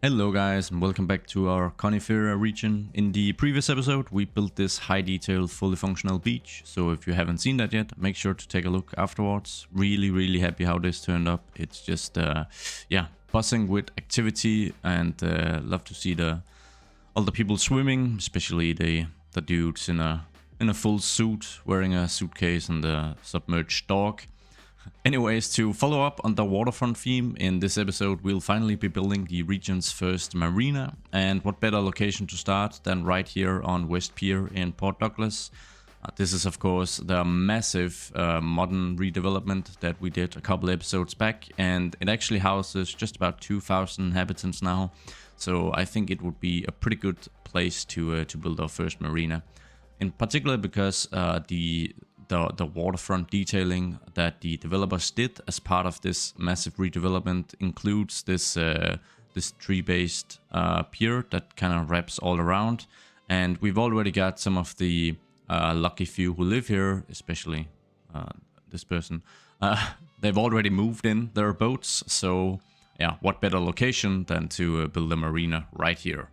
Hello guys and welcome back to our Coniferia region. In the previous episode we built this high detail fully functional beach, so if you haven't seen that yet, make sure to take a look afterwards. Really happy how this turned up. It's just yeah, buzzing with activity, and love to see all the people swimming, especially the dudes in a full suit wearing a suitcase and a submerged dog. Anyways, to follow up on the Waterfront theme, in this episode we'll finally be building the region's first marina, and what better location to start than right here on West Pier in Port Douglas. This is of course the massive modern redevelopment that we did a couple episodes back, and it actually houses just about 2,000 inhabitants now, so I think it would be a pretty good place to build our first marina. In particular because the waterfront detailing that the developers did as part of this massive redevelopment includes this tree-based pier that kind of wraps all around, and we've already got some of the lucky few who live here, especially this person. They've already moved in their boats, so yeah, what better location than to build a marina right here.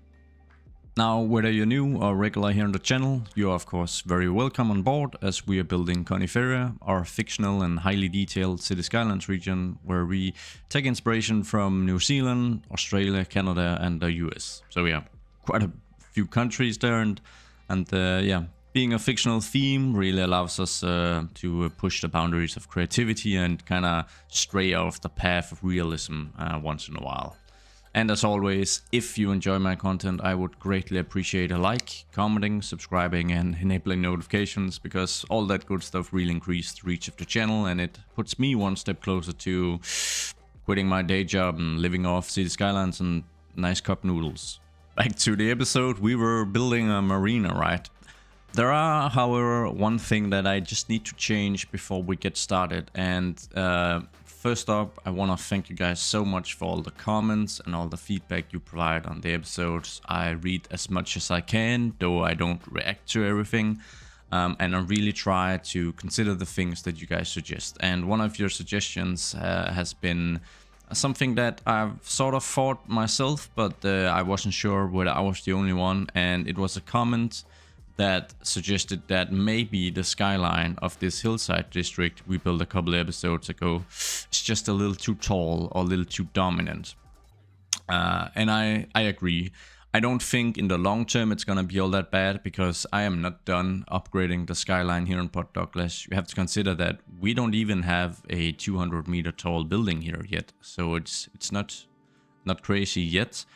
Now, whether you're new or regular here on the channel, you are of course very welcome on board, as we are building Coniferia, our fictional and highly detailed City Skylines region, where we take inspiration from New Zealand, Australia, Canada and the US. So yeah, quite a few countries there, and yeah, being a fictional theme really allows us to push the boundaries of creativity and kind of stray off the path of realism once in a while. And as always, if you enjoy my content, I would greatly appreciate a like, commenting, subscribing and enabling notifications, because all that good stuff really increases the reach of the channel, and it puts me one step closer to quitting my day job and living off City Skylines and nice cup noodles. Back to the episode, we were building a marina, right? There are, however, one thing that I just need to change before we get started, and first up, I want to thank you guys so much for all the comments and all the feedback you provide on the episodes. I read as much as I can, though I don't react to everything, and I really try to consider the things that you guys suggest. And one of your suggestions has been something that I've sort of thought myself, but I wasn't sure whether I was the only one, and it was a comment that suggested that maybe the skyline of this Hillside district we built a couple episodes ago is just a little too tall or a little too dominant. And I agree. I don't think in the long term it's gonna be all that bad, because I am not done upgrading the skyline here in Port Douglas. You have to consider that we don't even have a 200-meter tall building here yet, so it's not crazy yet.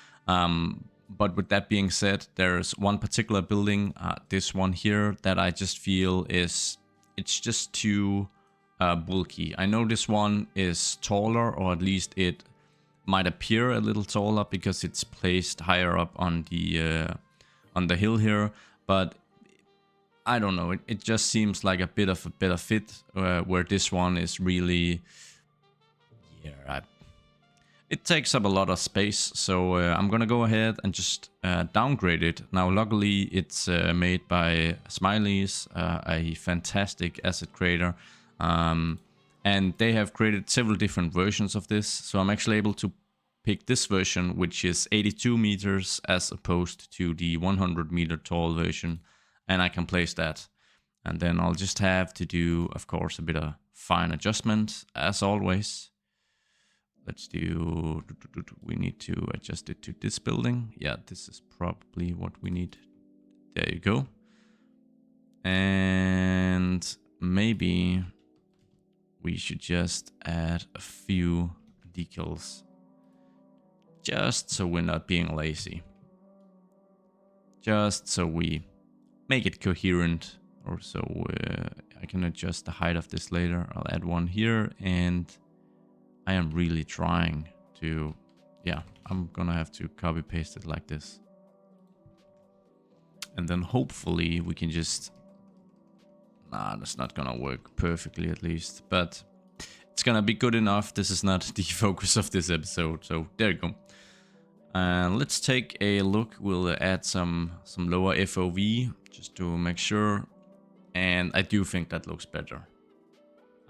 But with that being said, there's one particular building, this one here, that I just feel it's just too bulky. I know this one is taller, or at least it might appear a little taller because it's placed higher up on the hill here, but I don't know, it just seems like a bit of a better fit, where this one is really, yeah, it takes up a lot of space, so I'm gonna go ahead and just downgrade it. Now, luckily, it's made by Skylines, a fantastic asset creator, and they have created several different versions of this. So I'm actually able to pick this version, which is 82 meters as opposed to the 100-meter tall version, and I can place that. And then I'll just have to do, of course, a bit of fine adjustment, as always. Let's do, we need to adjust it to this building. Yeah, this is probably what we need. There you go. And maybe we should just add a few decals, just so we're not being lazy. Just so we make it coherent, or so I can adjust the height of this later. I'll add one here, and I am really trying to, yeah, I'm gonna have to copy paste it like this. And then hopefully we can just, that's not gonna work perfectly at least, but it's gonna be good enough. This is not the focus of this episode, so there you go. Let's take a look. We'll add some lower FOV just to make sure, and I do think that looks better.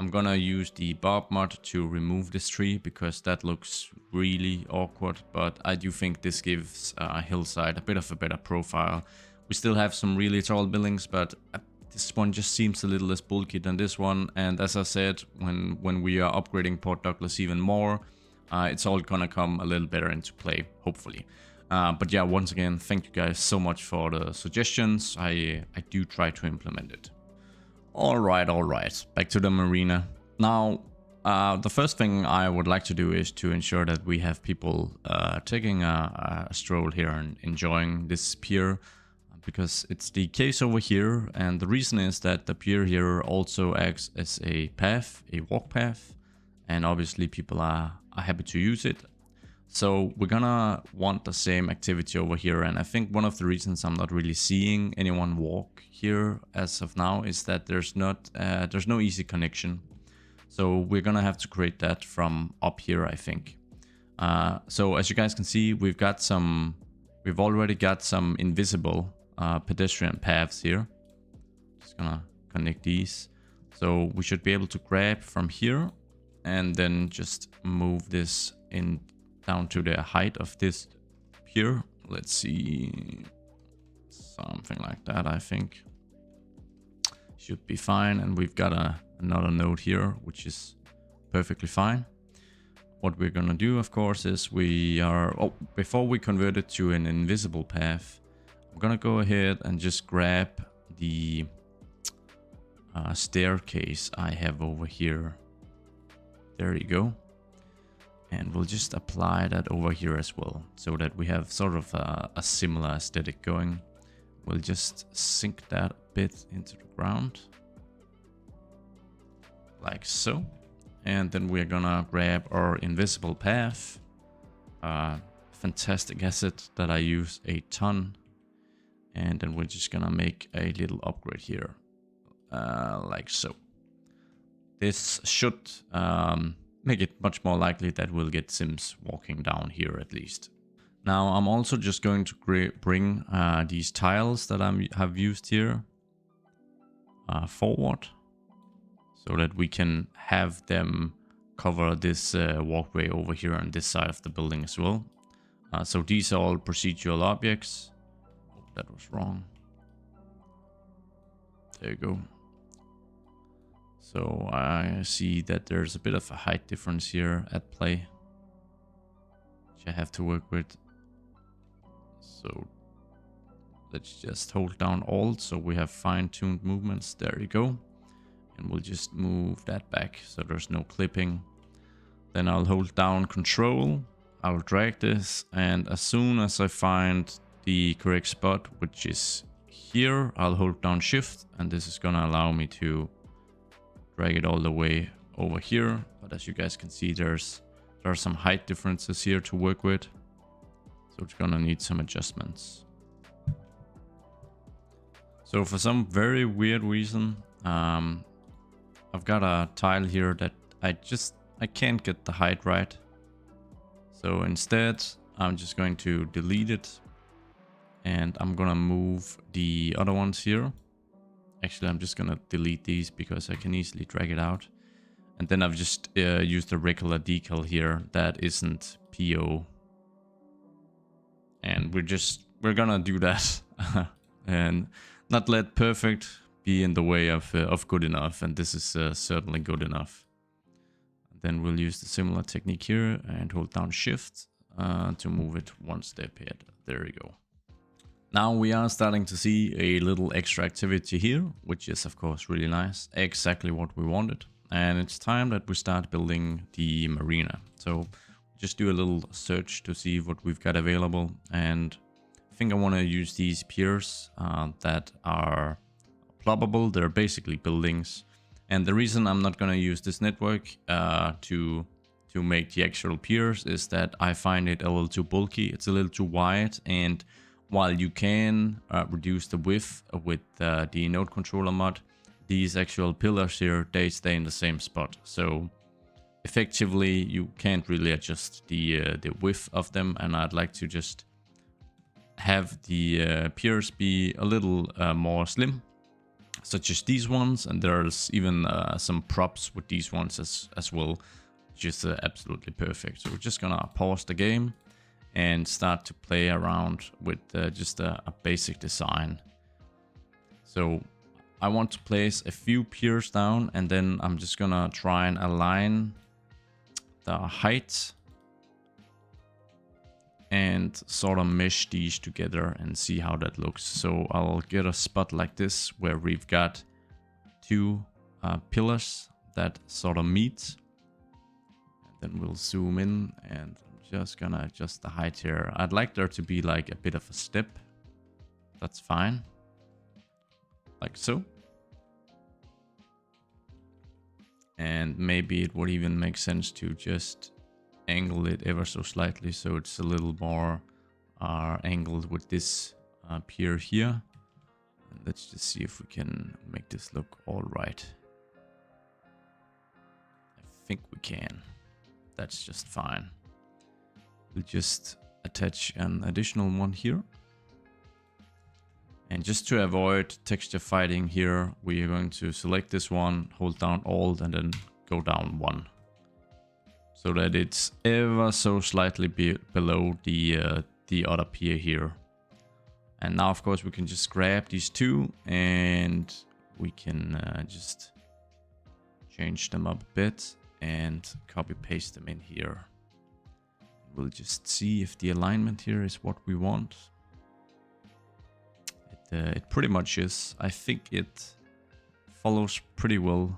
I'm gonna use the Bob mod to remove this tree because that looks really awkward, but I do think this gives Hillside a bit of a better profile. We still have some really tall buildings, but this one just seems a little less bulky than this one. And as I said, when we are upgrading Port Douglas even more, it's all gonna come a little better into play, hopefully. But yeah, once again, thank you guys so much for the suggestions. I do try to implement it. All right, back to the marina. Now, the first thing I would like to do is to ensure that we have people taking a stroll here and enjoying this pier, because it's the case over here, and the reason is that the pier here also acts as a path, a walk path, and obviously people are happy to use it. So we're gonna want the same activity over here, and I think one of the reasons I'm not really seeing anyone walk here as of now is that there's no easy connection. So we're gonna have to create that from up here, I think. So as you guys can see, we've already got some invisible pedestrian paths here. Just gonna connect these. So we should be able to grab from here and then just move this in down to the height of this pier. Let's see, something like that, I think should be fine. And we've got another node here, which is perfectly fine. What we're gonna do, of course, is before we convert it to an invisible path, I'm gonna go ahead and just grab the staircase I have over here. There you go. And we'll just apply that over here as well, so that we have sort of a similar aesthetic going. We'll just sink that bit into the ground, like so. And then we're gonna grab our invisible path, fantastic asset that I use a ton. And then we're just gonna make a little upgrade here, like so. This should make it much more likely that we'll get Sims walking down here at least. Now I'm also just going to bring these tiles that I have used here forward, so that we can have them cover this walkway over here on this side of the building as well. So these are all procedural objects. Oh, that was wrong. There you go. So I see that there's a bit of a height difference here at play, which I have to work with. So let's just hold down Alt so we have fine-tuned movements. There you go. And we'll just move that back so there's no clipping. Then I'll hold down Control. I'll drag this, and as soon as I find the correct spot, which is here, I'll hold down Shift, and this is gonna allow me to drag it all the way over here. But as you guys can see, there are some height differences here to work with, so it's gonna need some adjustments. So for some very weird reason, I've got a tile here that I can't get the height right. So instead, I'm just going to delete it, and I'm gonna move the other ones here. Actually, I'm just gonna delete these because I can easily drag it out. And then I've just used a regular decal here that isn't PO. And we're gonna do that and not let perfect be in the way of good enough. And this is certainly good enough. Then we'll use the similar technique here and hold down Shift to move it one step ahead. There you go. Now we are starting to see a little extra activity here, which is of course really nice, exactly what we wanted. And it's time that we start building the marina. So just do a little search to see what we've got available. And I think I want to use these piers that are ploppable. They're basically buildings. And the reason I'm not going to use this network to make the actual piers is that I find it a little too bulky. It's a little too wide, and while you can reduce the width with the node controller mod, these actual pillars here, they stay in the same spot. So effectively, you can't really adjust the width of them, and I'd like to just have the piers be a little more slim. such as these ones, and there's even some props with these ones as well, which is absolutely perfect. So we're just gonna pause the game and start to play around with just a basic design. So I want to place a few piers down, and then I'm just gonna try and align the height and sort of mesh these together and see how that looks. So I'll get a spot like this where we've got two pillars that sort of meet, and then we'll zoom in, and I'm just gonna adjust the height here. I'd like there to be like a bit of a step. That's fine, like so. And maybe it would even make sense to just angle it ever so slightly so it's a little more angled with this pier here. And let's just see if we can make this look all right. I think we can. That's just fine. We'll just attach an additional one here. And just to avoid texture fighting here, we are going to select this one, hold down Alt, and then go down one, so that it's ever so slightly below the other pier here. And now, of course, we can just grab these two, and we can just change them up a bit and copy paste them in here. We'll just see if the alignment here is what we want. It pretty much is. I think it follows pretty well.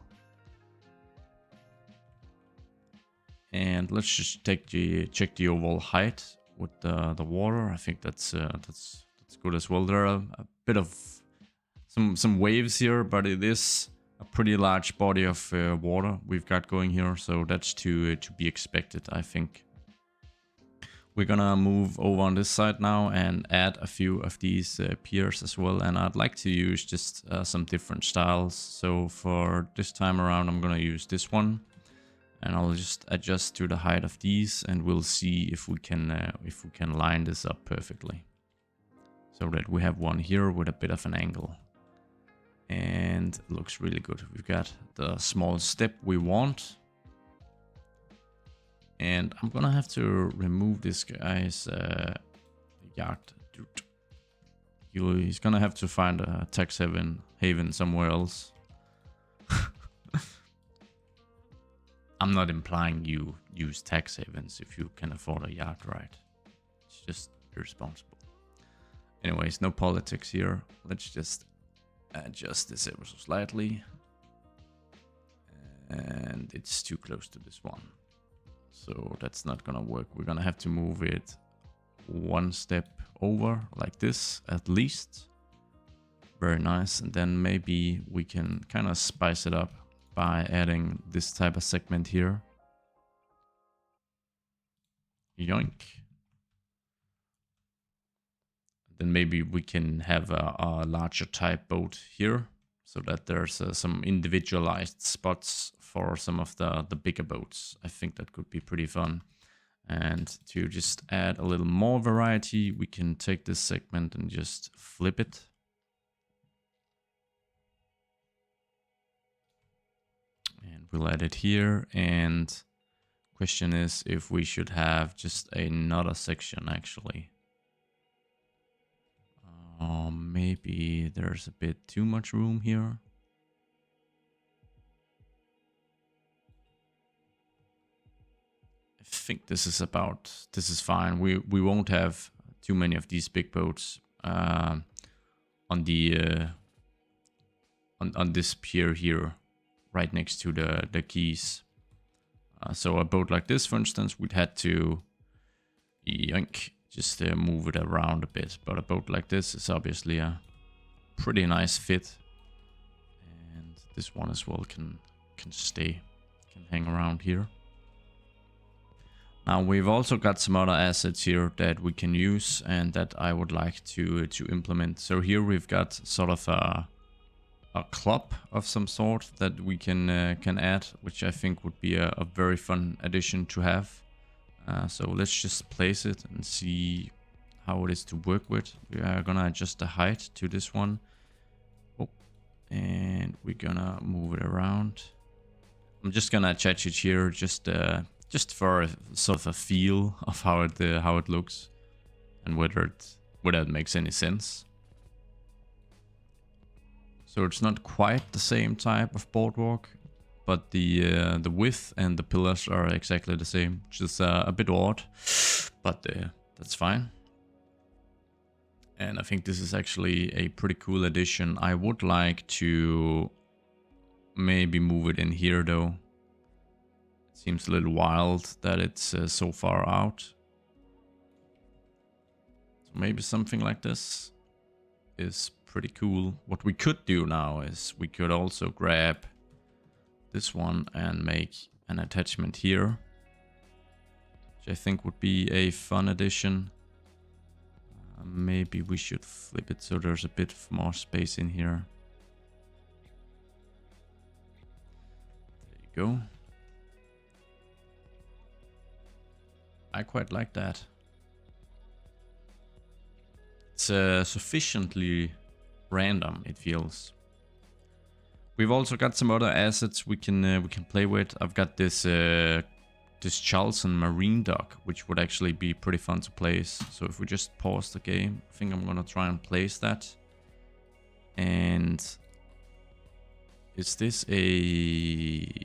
And let's just check the overall height with the water. I think that's good as well. There are a bit of some waves here, but it is a pretty large body of water we've got going here, so that's to be expected, I think. We're gonna move over on this side now and add a few of these piers as well, and I'd like to use just some different styles. So for this time around, I'm gonna use this one, and I'll just adjust to the height of these, and we'll see if we can line this up perfectly, so that we have one here with a bit of an angle, and it looks really good. We've got the small step we want. And I'm gonna have to remove this guy's yard dude. He's gonna have to find a tax haven somewhere else. I'm not implying you use tax havens if you can afford a yacht, right? It's just irresponsible. Anyways, no politics here. Let's just adjust this ever so slightly. And it's too close to this one, so that's not gonna work. We're gonna have to move it one step over like this at least. Very nice. And then maybe we can kind of spice it up by adding this type of segment here. Yoink. Then maybe we can have a larger type boat here, so that there's some individualized spots for some of the bigger boats. I think that could be pretty fun. And to just add a little more variety, we can take this segment and just flip it. And we'll add it here. And question is if we should have just another section actually. Maybe there's a bit too much room here. I think this is fine. We won't have too many of these big boats on the on this pier here, right next to the quays. So a boat like this, for instance, we'd had to yoink, just move it around a bit. But a boat like this is obviously a pretty nice fit, and this one as well can hang around here. Now we've also got some other assets here that we can use and that I would like to implement. So here we've got sort of a club of some sort that we can add, which I think would be a very fun addition to have. So let's just place it and see how it is to work with. We are gonna adjust the height to this one. Oh, And we're gonna move it around. I'm just gonna attach it here, just for a, sort of a feel of how it looks, and whether it makes any sense. So it's not quite the same type of boardwalk, but the width and the pillars are exactly the same, which is a bit odd, but that's fine. And I think this is actually a pretty cool addition. I would like to maybe move it in here though. It seems a little wild that it's so far out. So maybe something like this is pretty cool. What we could do now is we could also grab this one and make an attachment here, which I think would be a fun addition. Maybe we should flip it so there's a bit more space in here. There you go. I quite like that. It's sufficiently random, it feels. We've also got some other assets we can play with. I've got this Charleston marine dock, which would actually be pretty fun to place. So if we just pause the game, I think I'm gonna try and place that. And is this a...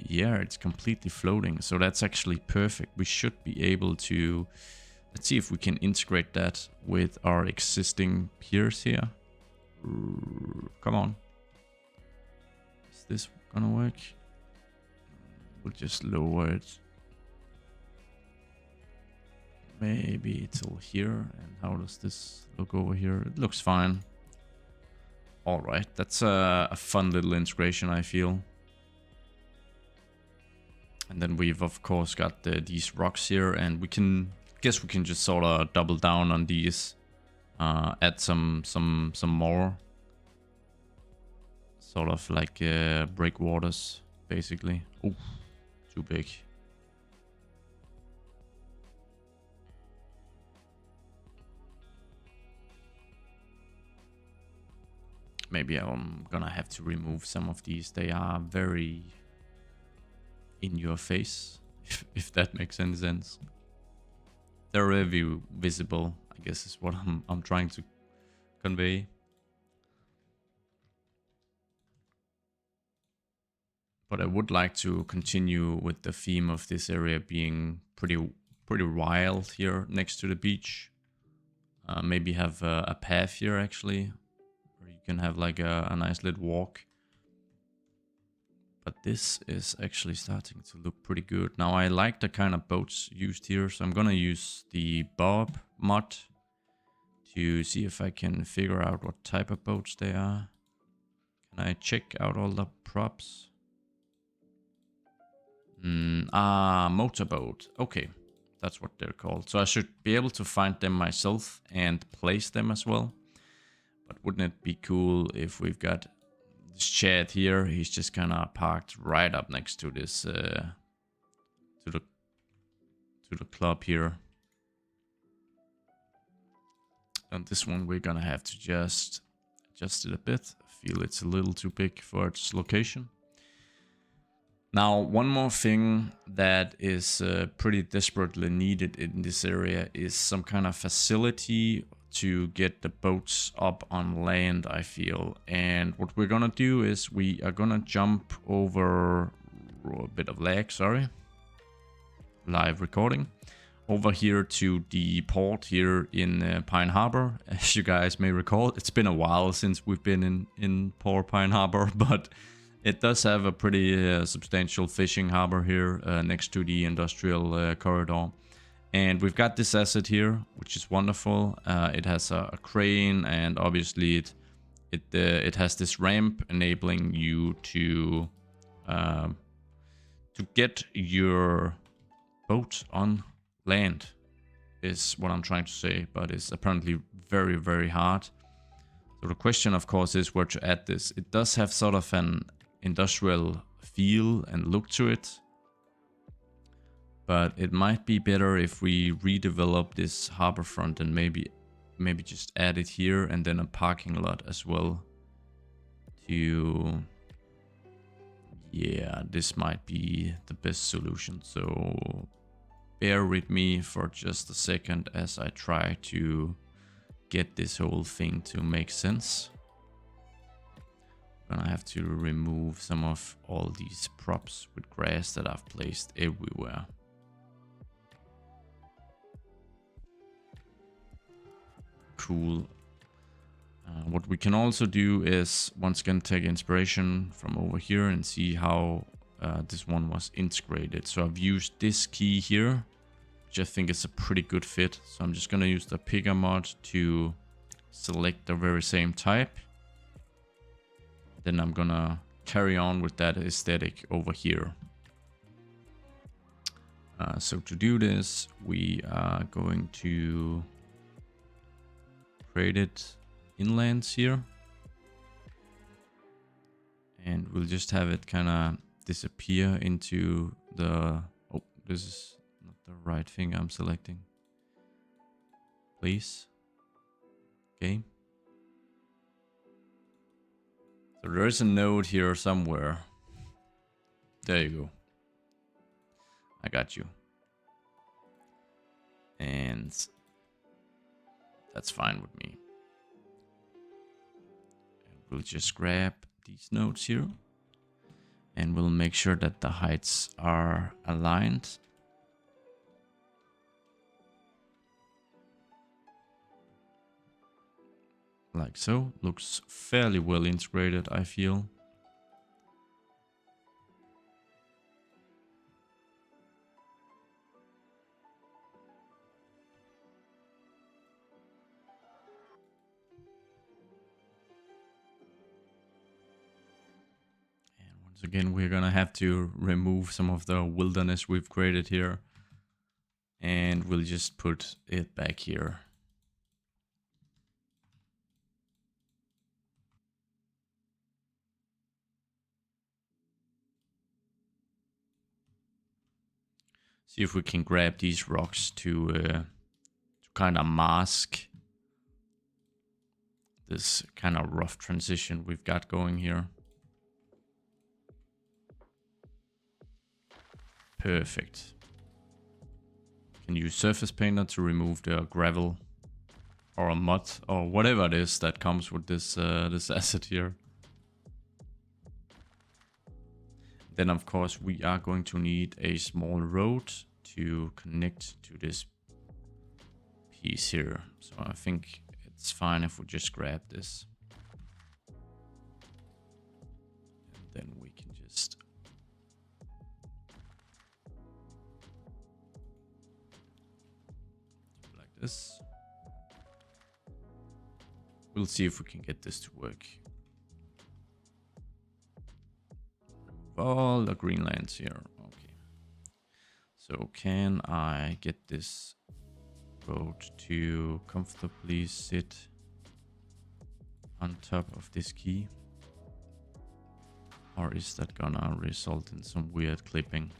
yeah, it's completely floating. So that's actually perfect. We should be able to... let's see if we can integrate that with our existing piers here. Come on. Is this gonna work? We'll just lower it. Maybe till here. And how does this look over here? It looks fine. Alright, that's a fun little integration, I feel. And then we've of course got these rocks here, and we can... guess we can just sort of double down on these. Add some more. Sort of like breakwaters, basically. Oh, too big. Maybe I'm gonna have to remove some of these. They are very in your face, if that makes any sense. They're very visible, I guess is what I'm trying to convey. But I would like to continue with the theme of this area being pretty wild here next to the beach. Maybe have a path here actually, where you can have like a nice little walk. But this is actually starting to look pretty good. Now I like the kind of boats used here, so I'm gonna use the Bob mod to see if I can figure out what type of boats they are. Can I check out all the props? Motorboat. Okay, that's what they're called. So I should be able to find them myself and place them as well. But wouldn't it be cool if we've got this Chad here? He's just kind of parked right up next to this, to the club here. And this one we're gonna have to just adjust it a bit. I feel it's a little too big for its location. Now, one more thing that is pretty desperately needed in this area is some kind of facility to get the boats up on land, I feel. And what we're gonna do is we are gonna jump over a bit of lag, sorry. Live recording. Over here to the port here in Pine Harbor. As you guys may recall, it's been a while since we've been in poor Pine Harbor, but it does have a pretty substantial fishing harbor here next to the industrial corridor. And we've got this asset here, which is wonderful. It has a crane, and obviously it has this ramp enabling you to get your boat on land, is what I'm trying to say, but it's apparently very, very hard. So the question, of course, is where to add this. It does have sort of an industrial feel and look to it, but it might be better if we redevelop this harbor front and maybe just add it here, and then a parking lot as well to... Yeah, this might be the best solution. So bear with me for just a second as I try to get this whole thing to make sense. I'm gonna have to remove some of all these props with grass that I've placed everywhere. Cool. What we can also do is once again take inspiration from over here and see how this one was integrated. So I've used this key here, which I think is a pretty good fit. So I'm just gonna use the picker mod to select the very same type. Then I'm gonna carry on with that aesthetic over here. So to do this, we are going to create it inlands here. And we'll just have it kind of disappear into the... Oh, this is not the right thing I'm selecting. Please. Okay. So there is a node here somewhere. There you go. I got you. And that's fine with me. And we'll just grab these nodes here. And we'll make sure that the heights are aligned. Like so. Looks fairly well integrated, I feel. And once again, we're gonna have to remove some of the wilderness we've created here. And we'll just put it back here. See if we can grab these rocks to kind of mask this kind of rough transition we've got going here. Perfect. Can use surface painter to remove the gravel or a mud or whatever it is that comes with this this asset here. Then of course we are going to need a small road to connect to this piece here. So I think it's fine if we just grab this. And then we can just like this. We'll see if we can get this to work. All the green lands here. Okay. So can I get this road to comfortably sit on top of this key? Or is that gonna result in some weird clipping?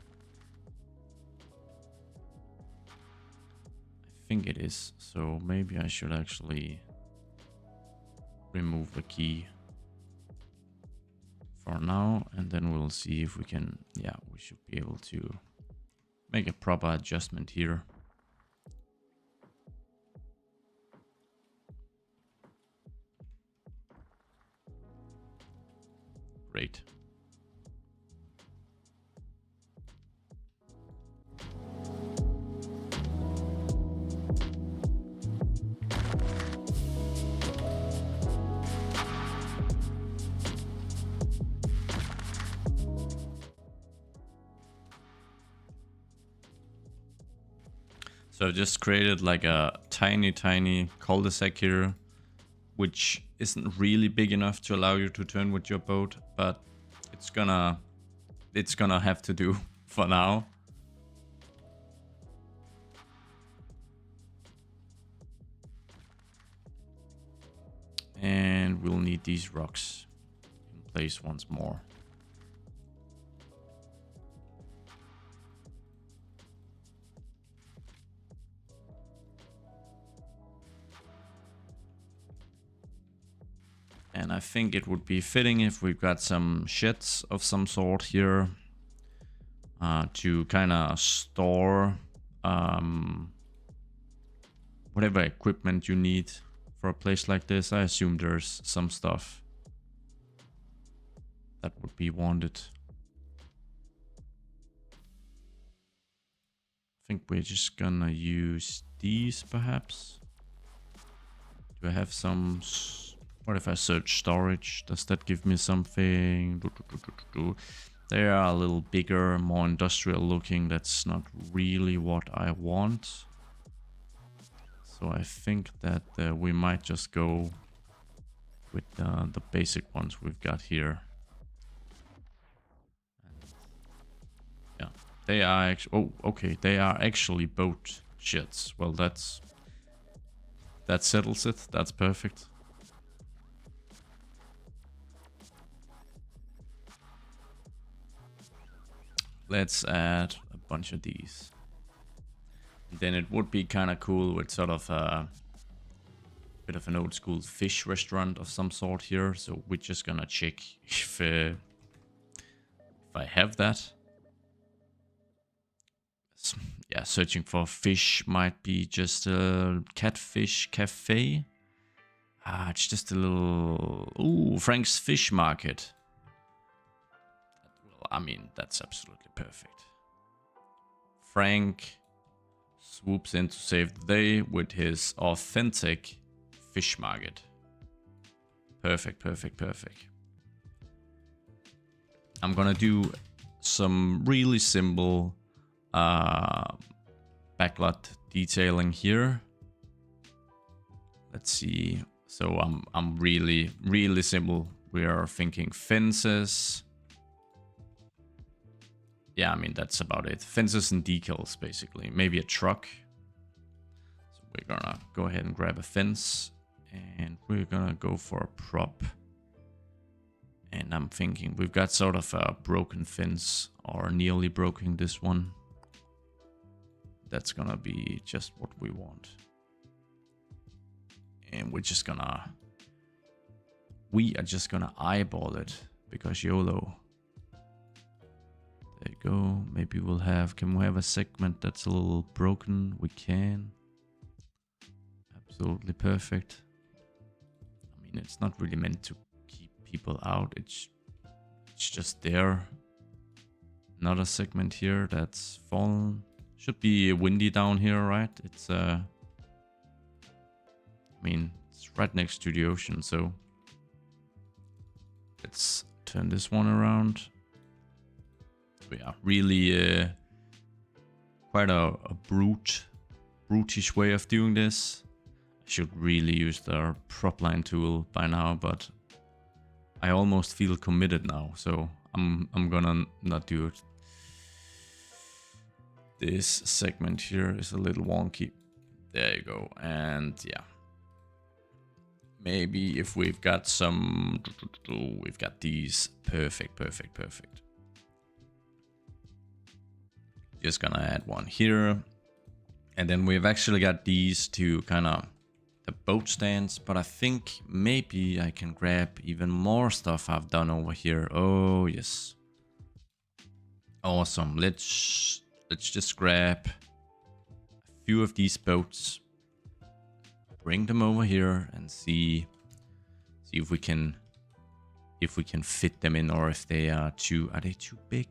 I think it is. So maybe I should actually remove the key for now, and then we'll see if we can, yeah, we should be able to make a proper adjustment here. Great. So I've just created like a tiny cul-de-sac here, which isn't really big enough to allow you to turn with your boat, but it's gonna have to do for now. And we'll need these rocks in place once more. And I think it would be fitting if we've got some sheds of some sort here to kind of store whatever equipment you need for a place like this. I assume there's some stuff that would be wanted. I think we're just gonna use these perhaps. Do I have some... What if I search storage? Does that give me something? They are a little bigger, more industrial looking. That's not really what I want. So I think that we might just go with the basic ones we've got here. Yeah, they are actually... Oh, okay. They are actually boat sheds. Well, that settles it. That's perfect. Let's add a bunch of these. Then it would be kind of cool with sort of a bit of an old school fish restaurant of some sort here. So we're just gonna check if I have that. Yeah, searching for fish might be just a catfish cafe. It's just a little... Ooh, Frank's Fish Market. Well, I mean, that's absolutely perfect. Frank swoops in to save the day with his authentic fish market. Perfect, perfect, perfect. I'm gonna do some really simple backlot detailing here. Let's see. So I'm really simple. We are thinking fences. Yeah, I mean, that's about it. Fences and decals, basically. Maybe a truck. So we're gonna go ahead and grab a fence. And we're gonna go for a prop. And I'm thinking we've got sort of a broken fence. Or nearly broken this one. That's gonna be just what we want. And we are just gonna eyeball it. Because YOLO. There you go. Maybe we'll have... Can we have a segment that's a little broken? We can. Absolutely perfect. I mean, it's not really meant to keep people out. It's just there. Another segment here that's fallen. Should be windy down here, right? It's I mean, it's right next to the ocean, so let's turn this one around. Yeah, really quite a brutish way of doing this. I should really use the prop line tool by now, but I almost feel committed now, so I'm gonna not do it. This segment here is a little wonky. There you go, and yeah. Maybe if we've got some... We've got these. Perfect, perfect, perfect. Just gonna add one here. And then we've actually got these two kind of the boat stands. But I think maybe I can grab even more stuff I've done over here. Oh, yes. Awesome. Let's just grab a few of these boats. Bring them over here and see if we can fit them in, or if they are too big?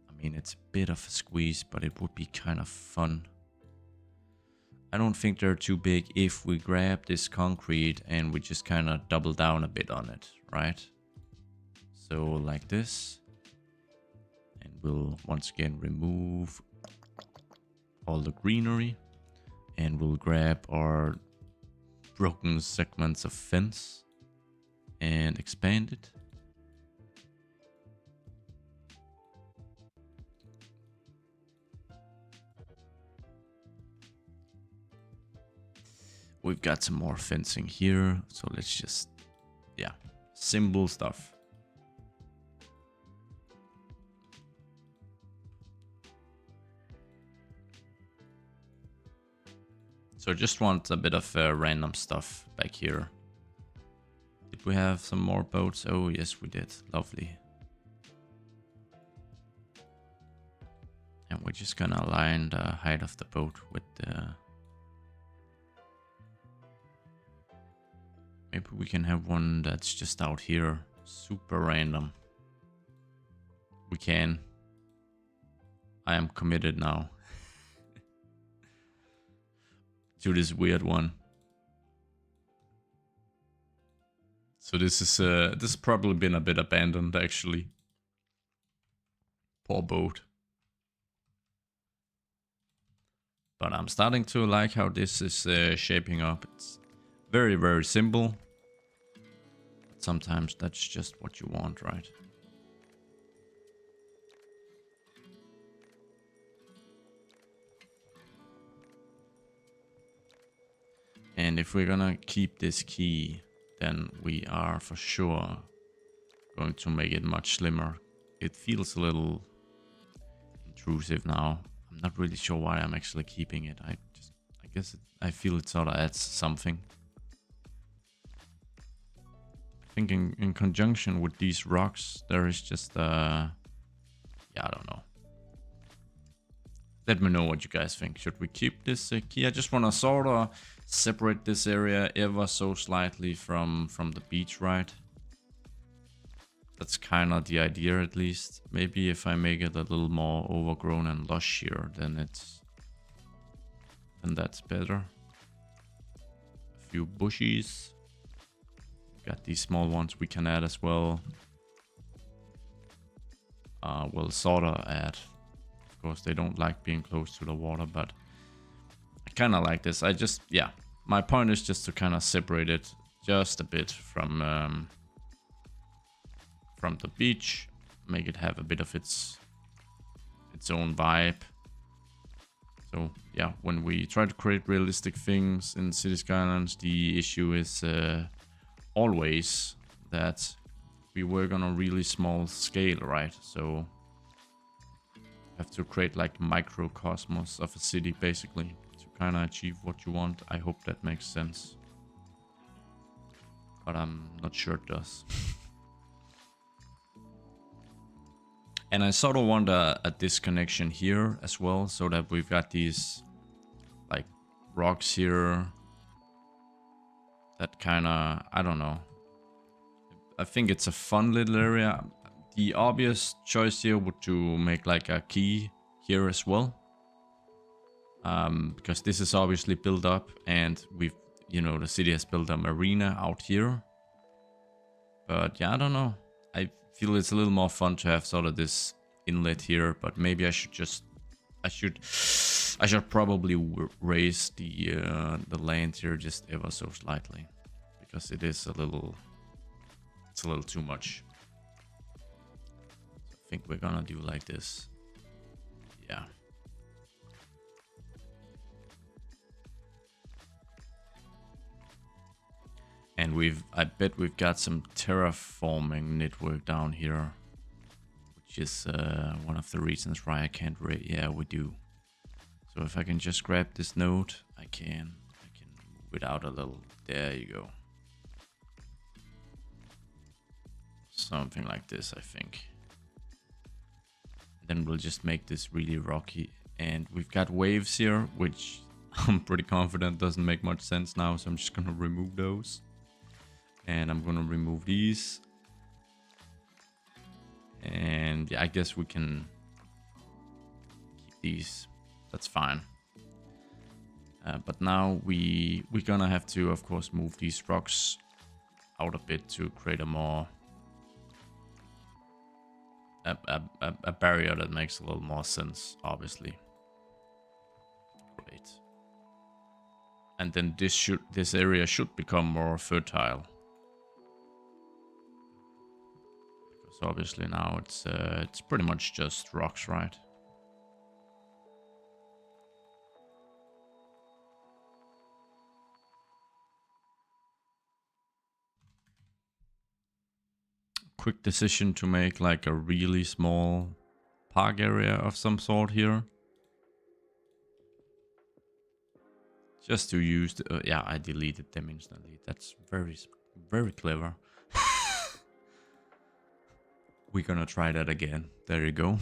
I mean, it's a bit of a squeeze, but it would be kind of fun. I don't think they're too big if we grab this concrete and we just kind of double down a bit on it, right? So like this. And we'll once again remove all the greenery. And we'll grab our broken segments of fence and expand it. We've got some more fencing here, so let's just, yeah, simple stuff. So just want a bit of random stuff back here. Did we have some more boats? Oh, yes, we did. Lovely. And we're just gonna align the height of the boat with the... Maybe we can have one that's just out here. Super random. We can. I am committed now. To this weird one. So this has probably been a bit abandoned actually. Poor boat. But I'm starting to like how this is shaping up. It's very, very simple. But sometimes that's just what you want, right? And if we're gonna keep this key, then we are for sure going to make it much slimmer. It feels a little intrusive now. I'm not really sure why I'm actually keeping it. I guess I feel it sort of adds something. I think in conjunction with these rocks, there is just yeah, I don't know. Let me know what you guys think. Should we keep this key? I just want to sort of separate this area ever so slightly from the beach, right? That's kind of the idea, at least. Maybe if I make it a little more overgrown and lush here, then that's better. A few bushes. Got these small ones we can add as well. We'll sort of add. Of course, they don't like being close to the water, but I kind of like this. Yeah. My point is just to kind of separate it just a bit from the beach, make it have a bit of its own vibe. So yeah, when we try to create realistic things in City Skylines, the issue is always that we work on a really small scale, right? So you have to create like microcosmos of a city basically to kind of achieve what you want. I hope that makes sense, but I'm not sure it does. And I sort of want a disconnection here as well, so that we've got these like rocks here that kind of, I don't know. I think it's a fun little area. The obvious choice here would to make like a quay here as well. Because this is obviously built up and we've, you know, the city has built a marina out here. But yeah, I don't know. I feel it's a little more fun to have sort of this inlet here, but maybe I should probably raise the land here just ever so slightly, because it is a little too much. So I think we're gonna do like this. Yeah. And I bet we've got some terraforming network down here, which is one of the reasons why I can't yeah, we do. So if I can just grab this node, I can move it out a little. There you go. Something like this, I think. Then we'll just make this really rocky. And we've got waves here, which I'm pretty confident doesn't make much sense now, so I'm just gonna remove those. And I'm gonna remove these. And yeah, I guess we can keep these. That's fine. But now we're gonna have to, of course, move these rocks out a bit to create a more a barrier that makes a little more sense, obviously. Great. And then this area should become more fertile. So obviously now it's pretty much just rocks, right? Quick decision to make like a really small park area of some sort here. Just to use yeah, I deleted them instantly. That's very, very clever. We're gonna try that again. There you go.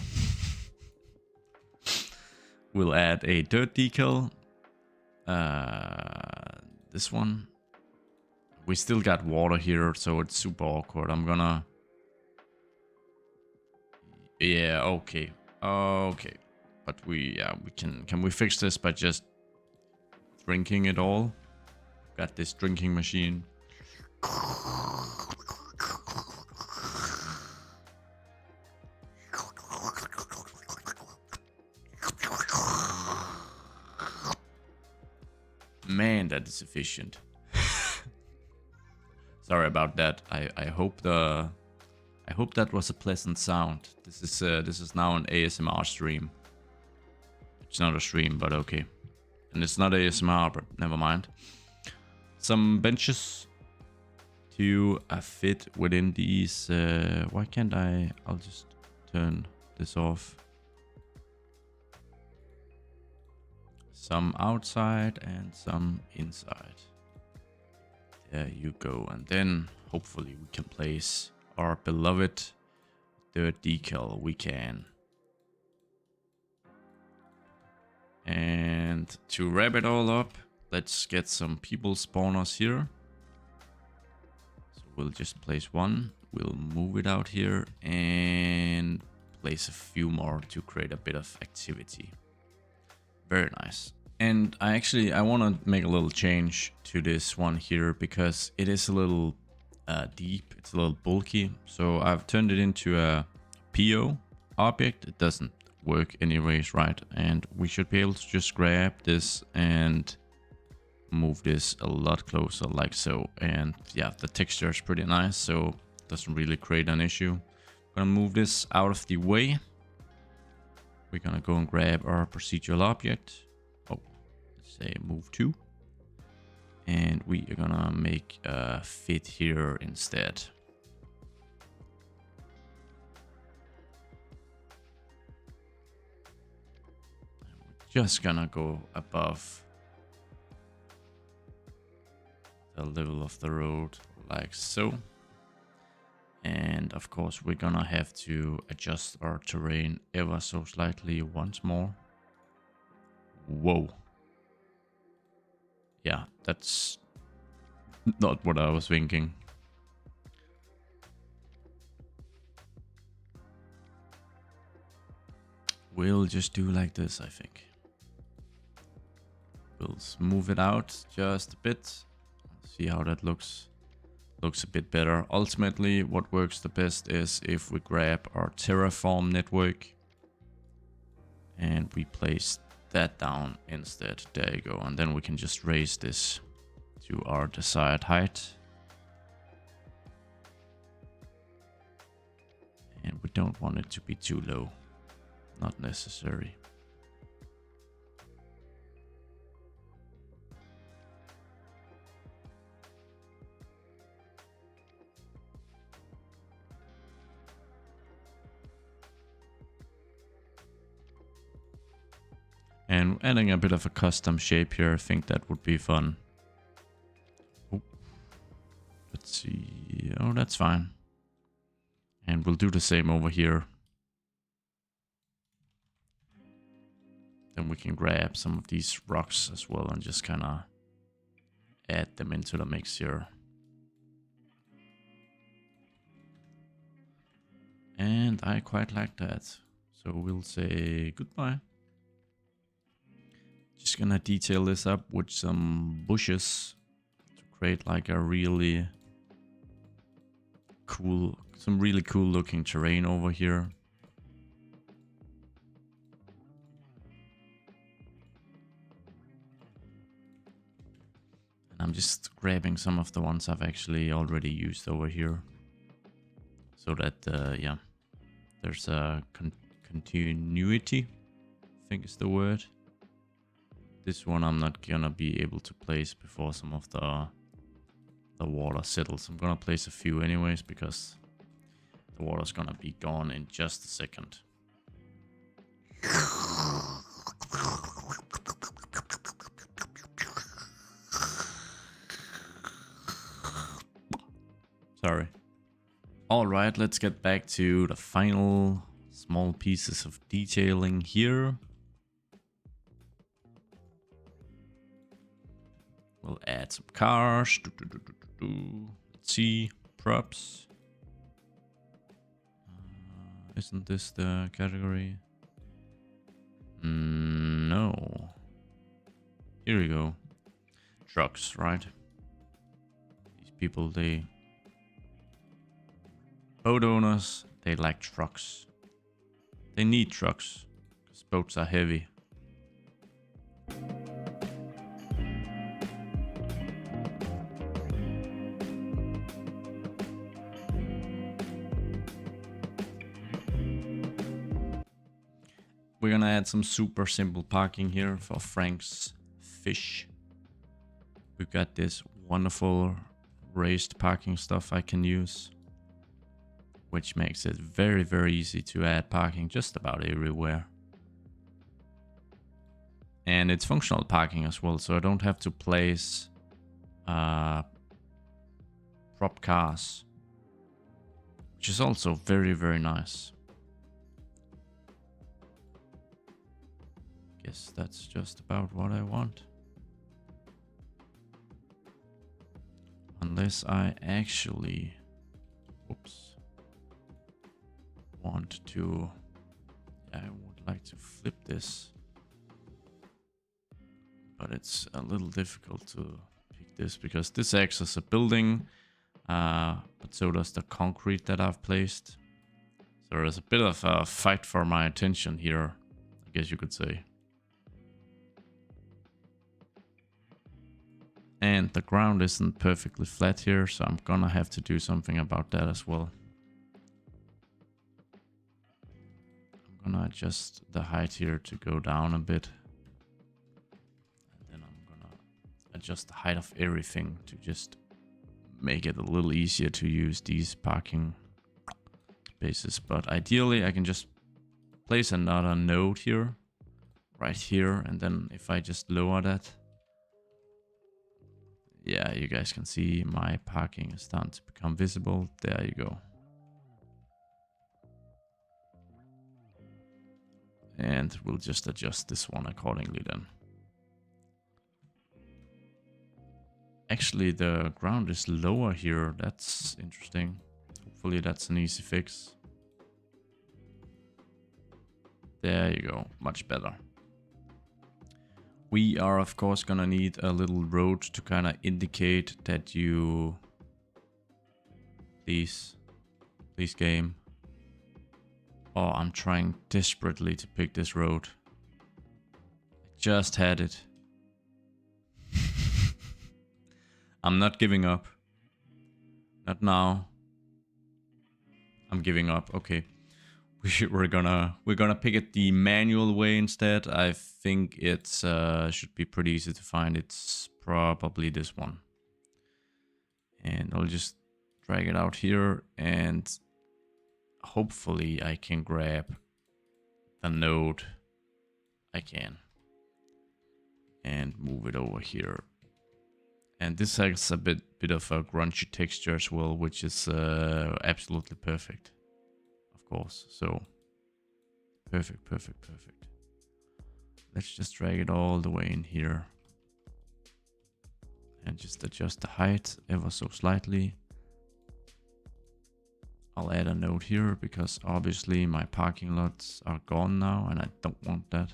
We'll add a dirt decal. This one. We still got water here, so it's super awkward. I'm gonna... Yeah, okay. Okay. But we can we fix this by just drinking it all? Got this drinking machine. Man, that is efficient. Sorry about that. I hope that was a pleasant sound. This is now an ASMR stream. It's not a stream, but okay. And it's not ASMR, but never mind. Some benches to fit within these. Why can't I? I'll just turn this off. Some outside and some inside. There you go. And then hopefully we can place our beloved dirt decal. We can. And to wrap it all up, let's get some people spawners here. So we'll just place one. We'll move it out here and place a few more to create a bit of activity. Very nice. And I want to make a little change to this one here because it is a little deep. It's a little bulky. So I've turned it into a PO object. It doesn't work anyways, right? And we should be able to just grab this and move this a lot closer like so. And yeah, the texture is pretty nice, so it doesn't really create an issue. I'm gonna move this out of the way. We're gonna go and grab our procedural object. Oh, let's say move 2. And we are gonna make a fit here instead. Just gonna go above the level of the road like so. And of course we're gonna have to adjust our terrain ever so slightly once more. Whoa. Yeah, that's not what I was thinking. We'll just do like this, I think. We'll smooth it out just a bit. See how that looks. Looks a bit better. Ultimately, what works the best is if we grab our terraform network and we place that down instead. There you go. And then we can just raise this to our desired height. And we don't want it to be too low. Not necessary. And adding a bit of a custom shape here, I think that would be fun. Oh, let's see. Oh, that's fine. And we'll do the same over here. Then we can grab some of these rocks as well and just kind of add them into the mix here. And I quite like that. So we'll say goodbye. Just gonna detail this up with some bushes to create like a really cool, some really cool looking terrain over here. And I'm just grabbing some of the ones I've actually already used over here. So that, yeah, there's a continuity, I think is the word. This one I'm not gonna be able to place before some of the water settles. I'm gonna place a few anyways because the water's gonna be gone in just a second. Sorry. Alright, let's get back to the final small pieces of detailing here. We'll add some cars. Let's see, props. Isn't this the category? No. Here we go. Trucks, right? These people, they... boat owners, they like trucks. They need trucks, because boats are heavy. We're gonna add some super simple parking here for Frank's fish. We've got this wonderful raised parking stuff I can use, which makes it very, very easy to add parking just about everywhere. And it's functional parking as well, so I don't have to place prop cars, which is also very, very nice. Guess that's just about what I want. Unless I actually, whoops, want to, I would like to flip this, but it's a little difficult to pick this because this acts as a building, but so does the concrete that I've placed. So there's a bit of a fight for my attention here, I guess you could say. And the ground isn't perfectly flat here, so I'm gonna have to do something about that as well. I'm gonna adjust the height here to go down a bit. And then I'm gonna adjust the height of everything to just make it a little easier to use these parking spaces. But ideally I can just place another node here, right here, and then if I just lower that, yeah, you guys can see my parking is starting to become visible. There you go. And we'll just adjust this one accordingly then. Actually, the ground is lower here. That's interesting. Hopefully that's an easy fix. There you go. Much better. We are, of course, gonna need a little road to kind of indicate that you... Please game. Oh, I'm trying desperately to pick this road. I just had it. I'm not giving up. Not now. I'm giving up. Okay. We're gonna pick it the manual way instead. I think it should be pretty easy to find. It's probably this one. And I'll just drag it out here and hopefully I can grab the node. I can. And move it over here. And this has a bit of a grungy texture as well, which is absolutely perfect. Course, so perfect. Let's just drag it all the way in here and just adjust the height ever so slightly. I'll add a note here because obviously my parking lots are gone now and I don't want that.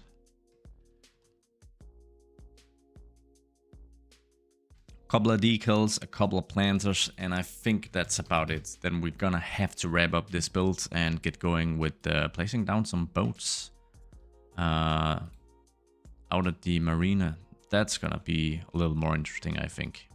Couple of decals, a couple of planters, and I think that's about it. Then we're gonna have to wrap up this build and get going with placing down some boats out at the marina. That's gonna be a little more interesting, I think.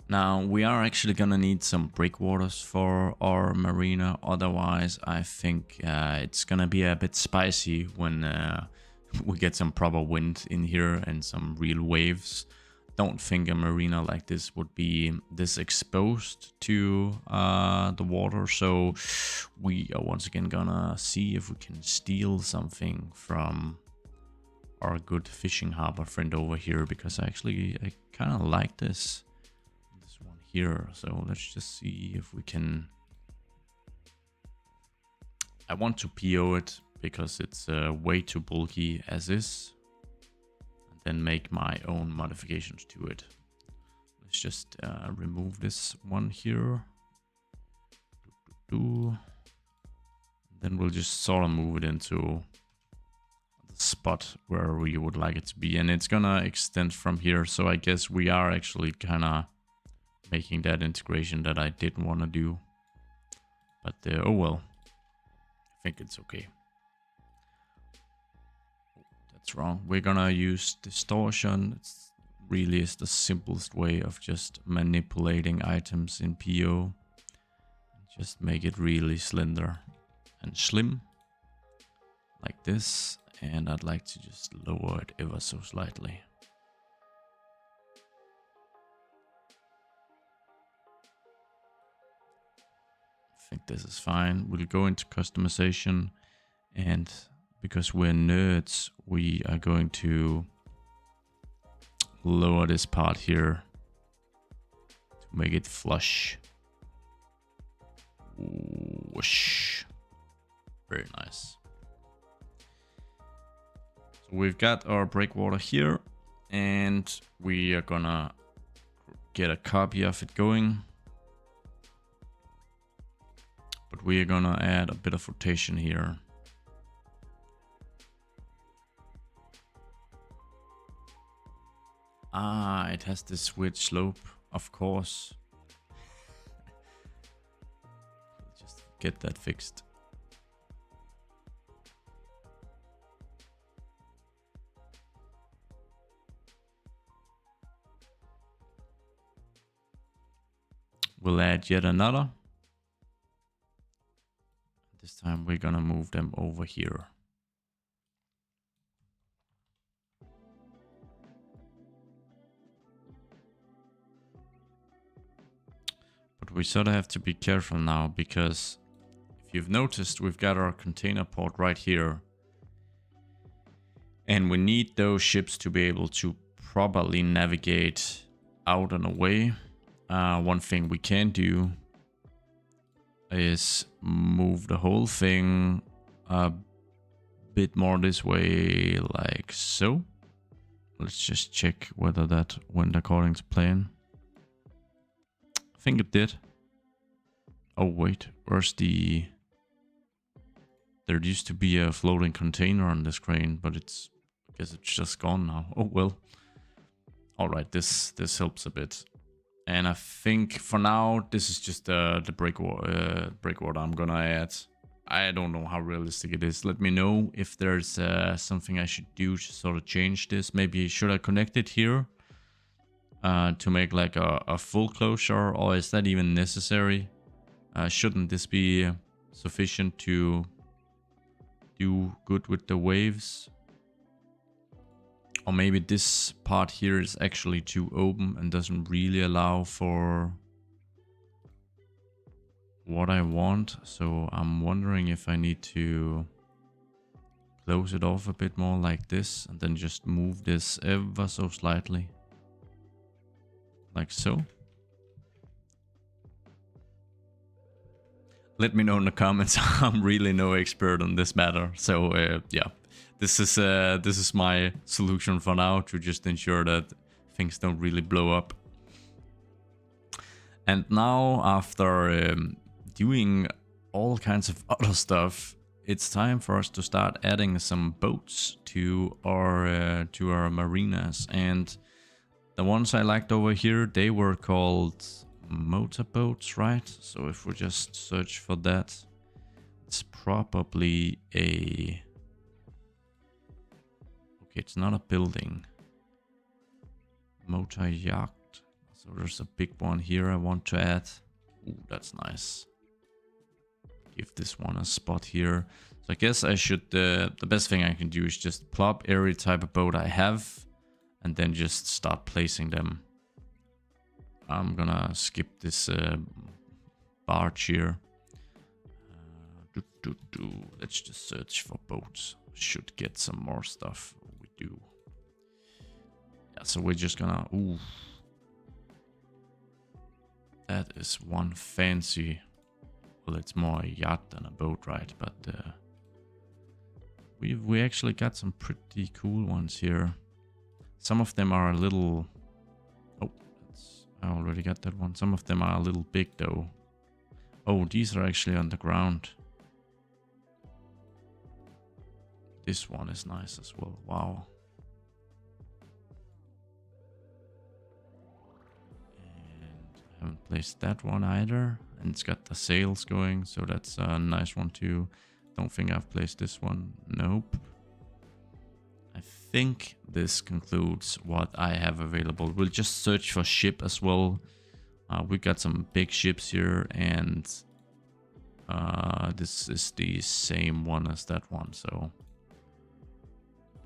Now, we are actually gonna need some breakwaters for our marina, otherwise I think it's gonna be a bit spicy when we get some proper wind in here and some real waves. Don't think a marina like this would be this exposed to the water, so we are once again gonna see if we can steal something from our good fishing harbor friend over here, because I kind of like this one here. So let's just see if we can. I want to PO it because it's way too bulky as is, and then make my own modifications to it. Let's just remove this one here. Then we'll just sort of move it into the spot where we would like it to be, and it's gonna extend from here. So I guess we are actually kind of making that integration that I didn't want to do, but oh well. I think it's okay. That's wrong. We're gonna use distortion. It's really is the simplest way of just manipulating items in PO. Just make it really slender and slim like this, and I'd like to just lower it ever so slightly. I think this is fine. We'll go into customization, and because we're nerds, we are going to lower this part here to make it flush. Whoosh. Very nice. So we've got our breakwater here, and we are gonna get a copy of it going. But we are gonna add a bit of rotation here. Ah, it has this weird slope, of course. Just get that fixed. We'll add yet another. This time we're gonna move them over here. But we sort of have to be careful now, because if you've noticed, we've got our container port right here. And we need those ships to be able to properly navigate out and away. One thing we can do is move the whole thing a bit more this way, like so. Let's just check whether that went according to plan. I think it did. Oh wait, where's the... There used to be a floating container on this crane, but I guess it's just gone now. Oh well. Alright, this helps a bit. And I think for now, this is just the breakwater I'm gonna add. I don't know how realistic it is. Let me know if there's something I should do to sort of change this. Maybe should I connect it here to make like a full closure, or is that even necessary? Shouldn't this be sufficient to do good with the waves? Or maybe this part here is actually too open and doesn't really allow for what I want. So I'm wondering if I need to close it off a bit more like this, and then just move this ever so slightly. Like so. Let me know in the comments. I'm really no expert on this matter. So yeah. This is my solution for now, to just ensure that things don't really blow up. And now, after doing all kinds of other stuff, it's time for us to start adding some boats to our marinas. And the ones I liked over here, they were called motorboats, right? So if we just search for that, it's probably a... It's not a building. Motor yacht. So there's a big one here I want to add. Ooh, that's nice. give this one a spot here. So I guess I should, the best thing I can do is just plop every type of boat I have and then just start placing them. I'm gonna skip this barge here. Let's just search for boats. Should get some more stuff. We do. Yeah, so we're just gonna... Ooh. That is one fancy... Well, it's more a yacht than a boat, right? But we actually got some pretty cool ones here. Some of them are a little... Oh, I already got that one. Some of them are a little big, though. Oh, these are actually on the ground. This one is nice as well. Wow. And I haven't placed that one either. And it's got the sails going, so that's a nice one too. Don't think I've placed this one. Nope. I think this concludes what I have available. We'll just search for ship as well. We got some big ships here, and this is the same one as that one, so...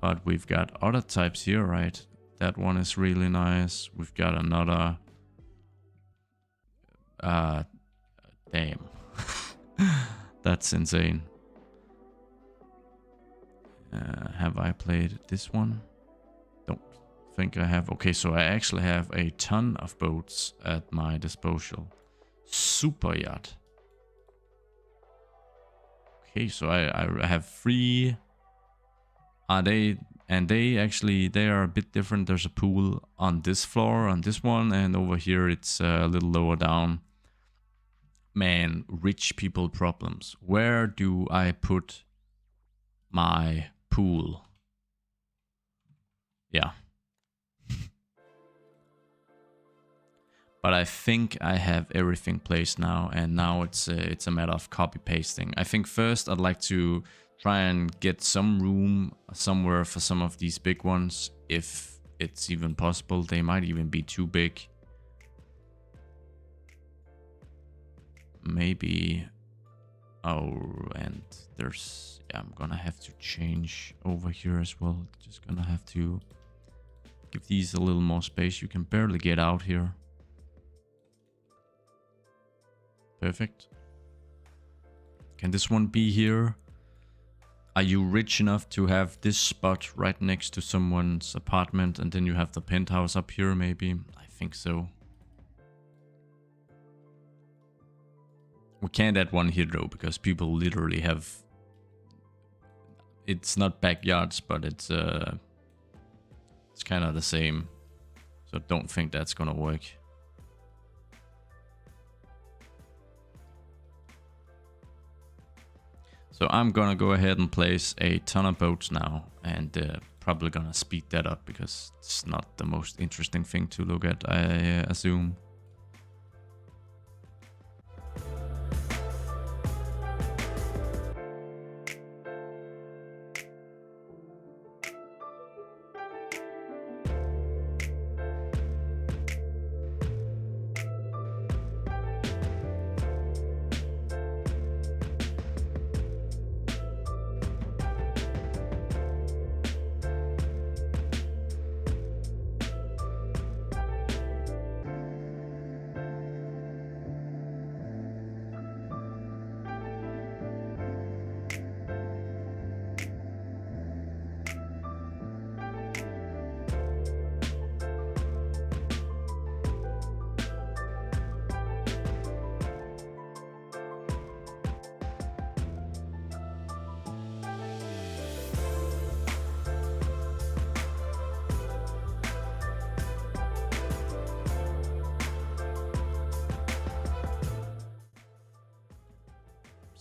But we've got other types here, right? That one is really nice. We've got another... damn. That's insane. Have I played this one? Don't think I have. Okay, so I actually have a ton of boats at my disposal. Super yacht. Okay, so I have 3... they are a bit different. There's a pool on this floor, on this one, and over here it's a little lower down. Man, rich people problems. Where do I put my pool? Yeah. But I think I have everything placed now, and now it's a matter of copy pasting. I think first I'd like to try and get some room somewhere for some of these big ones, if it's even possible. They might even be too big. Maybe... Oh, and there's... Yeah, I'm gonna have to change over here as well. Just gonna have to give these a little more space. You can barely get out here. Perfect. Can this one be here? Are you rich enough to have this spot right next to someone's apartment and then you have the penthouse up here maybe? I think so. We can't add one here though, because people literally have... It's not backyards, but it's kind of the same. So don't think that's gonna work. So I'm gonna go ahead and place a ton of boats now, and probably gonna speed that up because it's not the most interesting thing to look at, I assume.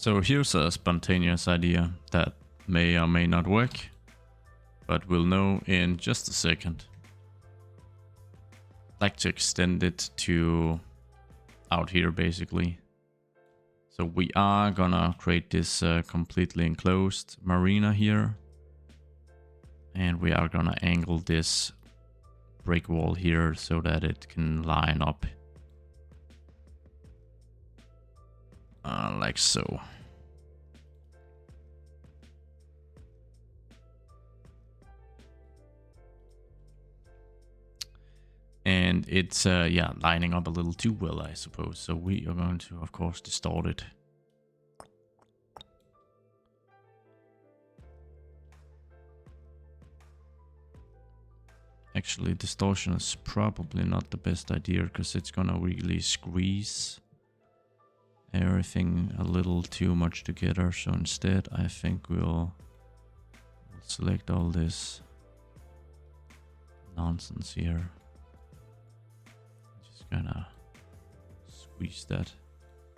So here's a spontaneous idea that may or may not work, but we'll know in just a second. I'd like to extend it to out here basically. So we are gonna create this completely enclosed marina here. And we are gonna angle this break wall here so that it can line up. Like so. And it's, yeah, lining up a little too well, I suppose. So we are going to, of course, distort it. Actually, distortion is probably not the best idea because it's gonna really squeeze everything a little too much together. So instead, I think we'll select all this nonsense here. Just gonna squeeze that,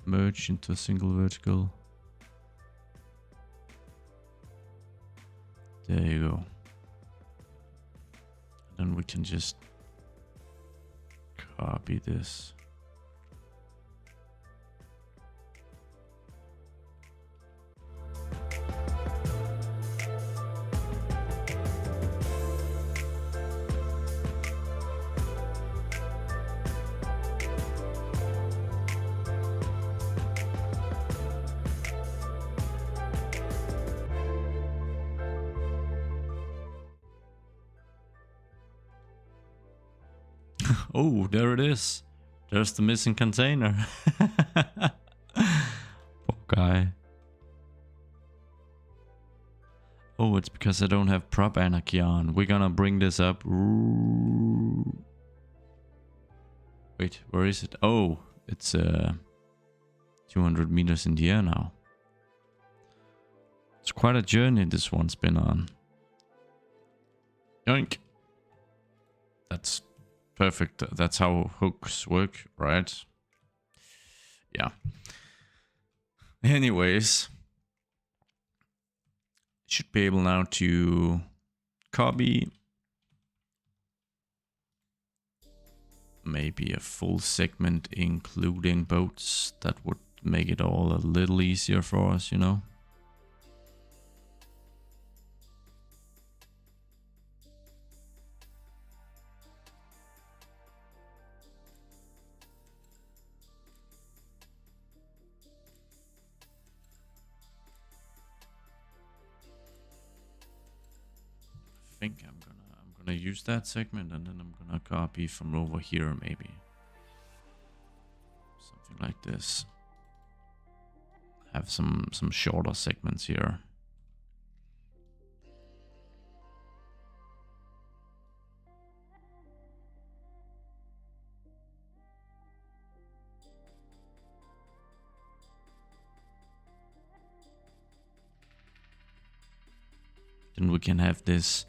merge into a single vertical. There you go. Then we can just copy this. Oh, there it is. There's the missing container. Poor guy. Oh, it's because I don't have prop anarchy on. We're gonna bring this up. Wait, where is it? Oh, it's 200 meters in the air now. It's quite a journey this one's been on. Yoink. That's perfect. That's how hooks work, right? Yeah. Anyways, should be able now to copy maybe a full segment including boats. That would make it all a little easier for us, you know. I think I'm gonna use that segment and then I'm gonna copy from over here maybe. Something like this. Have some shorter segments here. Then we can have this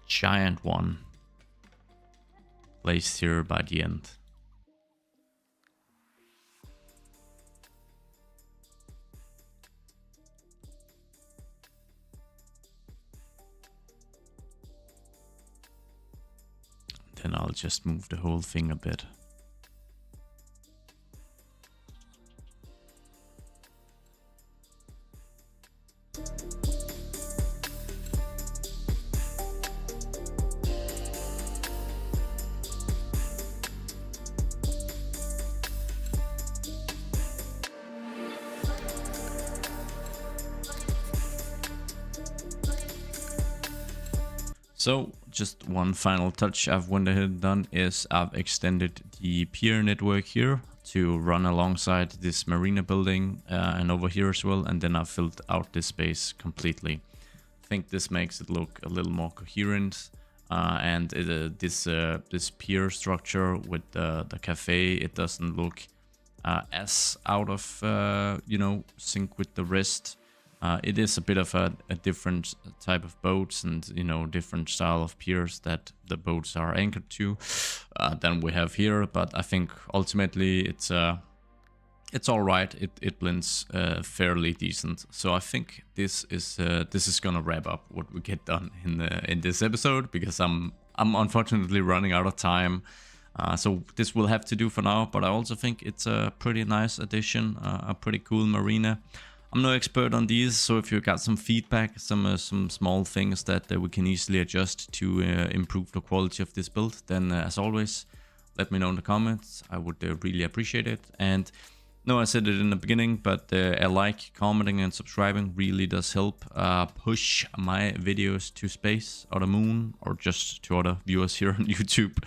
giant one placed here by the end. Then I'll just move the whole thing a bit. So just one final touch I've went ahead and done is I've extended the pier network here to run alongside this marina building and over here as well, and then I've filled out this space completely. I think this makes it look a little more coherent, and this pier structure with the cafe, it doesn't look as out of you know, sync with the rest. It is a bit of a different type of boats and, you know, different style of piers that the boats are anchored to than we have here. But I think ultimately it's all right. It blends fairly decent. So I think this is gonna wrap up what we get done in this episode, because I'm unfortunately running out of time. So this will have to do for now. But I also think it's a pretty nice addition, a pretty cool marina. I'm no expert on these, so if you got some feedback, some small things that we can easily adjust to improve the quality of this build, then as always, let me know in the comments. I would really appreciate it. And no, I said it in the beginning, but a like, commenting, and subscribing really does help push my videos to space or the moon, or just to other viewers here on YouTube.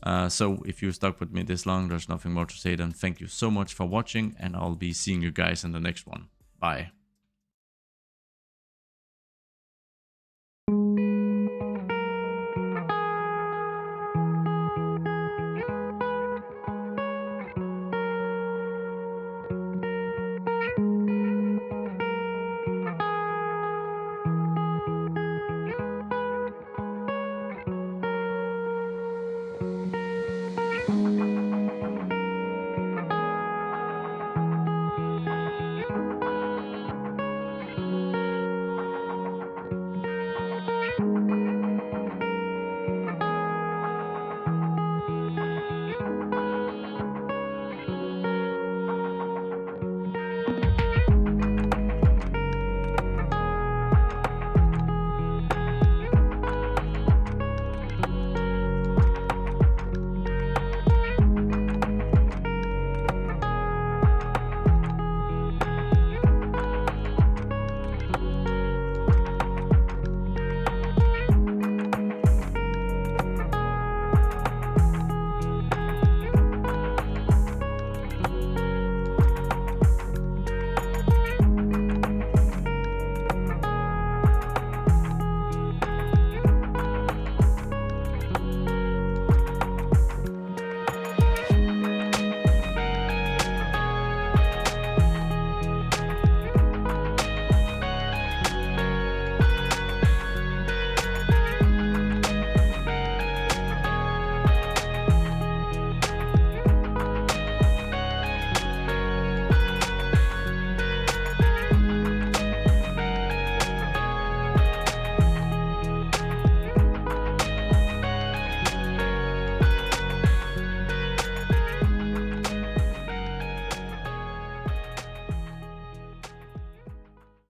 So if you stuck with me this long, there's nothing more to say than thank you so much for watching, and I'll be seeing you guys in the next one. Bye.